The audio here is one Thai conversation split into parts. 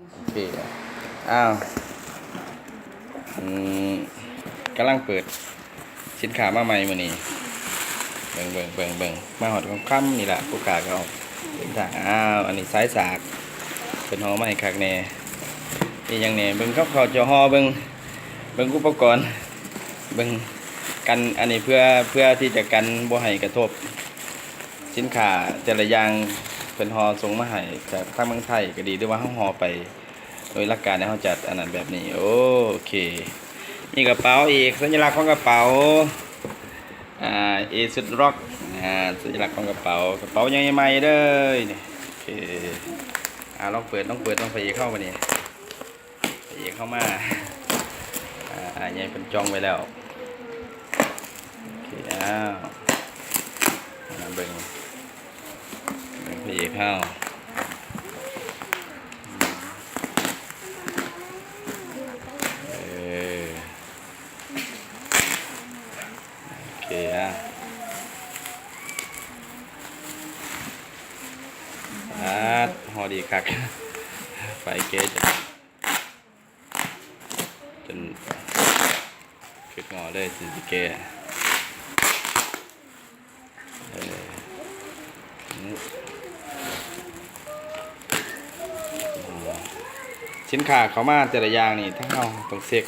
โอเคอ้าวกำลังเปิดสินค้ามาใหม่มื้อนี้เบิ่งมาหอดของค่ำนี่แหละผู้กาเขาเป็นทางอ้าวอันนี้สายสากเป็นห่อมาให้คักแน่นี่ยังแน่เบิ่งเขาจะห่อเบิ่งอุปกรณ์เบิ่งกันอันนี้เพื่อที่จะกันบ่ให้กระทบสินค้าแต่ละอย่างเป็นห่อส่งมาให้จากทางเมืองไทยก็ดีหรือว่าเฮาห่อไปโดยหลักการที่เฮาจัดอันนั้นแบบนี้โอเคนี่กระเป๋าอีกสัญลักษณ์ของกระเป๋าเอสุดร็อกสัญลักษณ์ของกระเป๋าใหญ่ๆเลยนี่โอเคลองเปิดลองไปเข้ามานี่ไปเข้ามาใหญ่เป็นจองไว้แล้วโอเคเบิ่งไปเข้าหอดีคักไฟเกจจนขึ้นงอเลยสิเกสินค้าเขามาแต่ละอย่างนี่ทั้งเอาต้องเช็ค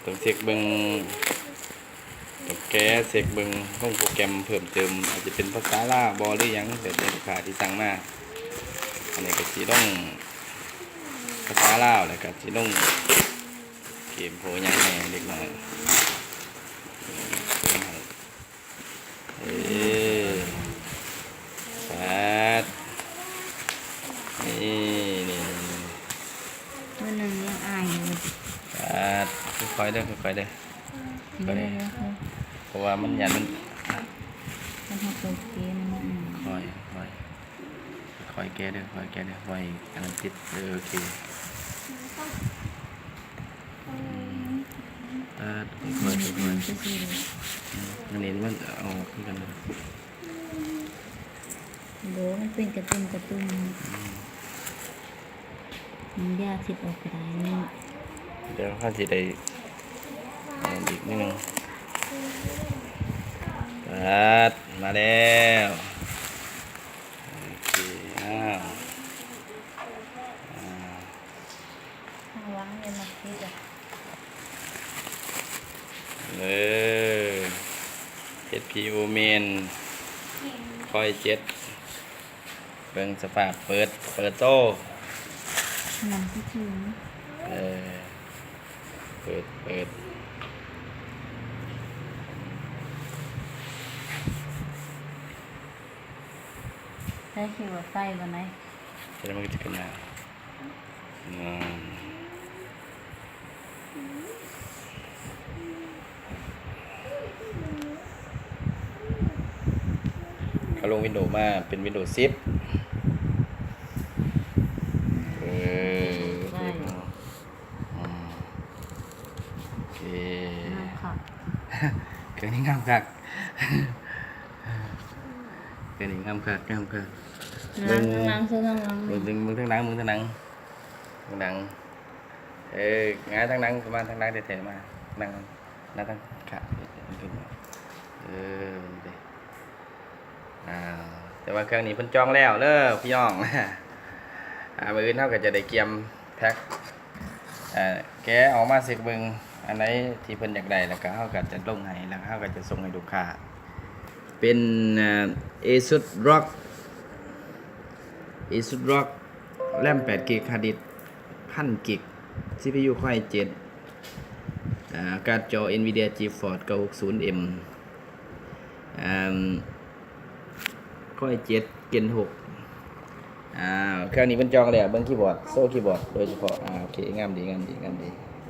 เบิ่งต้องแก้เช็คเบิ่งต้องโปรแกรมเพิ่มเติมอาจจะเป็นภาษาลาวบอหรือยังแต่ลูกค้าที่สั่งมาอันนี้ก็สิต้องภาษาลาวแล้วก็สิต้องเกมโพยังไงเล็กน้อยนี่มันนึงยังอายอยู่ค่อยๆเด้อเพราะว่ามันยันมันทำตัวเกมมันค่อยแก้เด้อค่อยอันนั้นติดโอเคค่อยอันนี้มันเอาขึ้นกันเลยโบมันเป็นกระตุ้นมันยากสิออกกระไดนี่เดี๋ยวข้าสิได้อีกนิดนึงมาแล้วโอเควางเลยมาคิดHPU เมนคอยเจ็ดเบิ่งสภาพเปิดโต้นำที่ถึงเปิดได้คิวว่าไฟวันไหนจะมันจะขึ้นมาเขาลงวินโดว์มาเป็นวินโดว์10เครื่องนี้งามคักเบิ่งทั้งหลังมึงทั้งหลังง่ายทั้งหลังประมาณทั้งหลังเท่ๆมานั่งทั้งขาขึ้นมาแต่ว่าเครื่องนี้เพิ่นจองแล้วเด้อพี่น้องมื้ออื่นเฮาก็จะได้เกียมแพ็คแกะออกมาสิเบิ่งอันไหนที่เพิ่นอยากได้แล้วก็เฮาก็จะลงให้แล้วเฮาก็จะส่งให้ลูกค้าเป็นAsus ROG แรม8 GB ฮาร์ดดิสก์ 1,000 GB CPU Core i7 การ์ดจอ Nvidia GeForce 960M Core i7 Gen 6เครื่องนี้เพิ่นจองแล้วเบิ่งคีย์บอร์ดโซ่คีย์บอร์ดโดยเฉพาะโอเคงามดี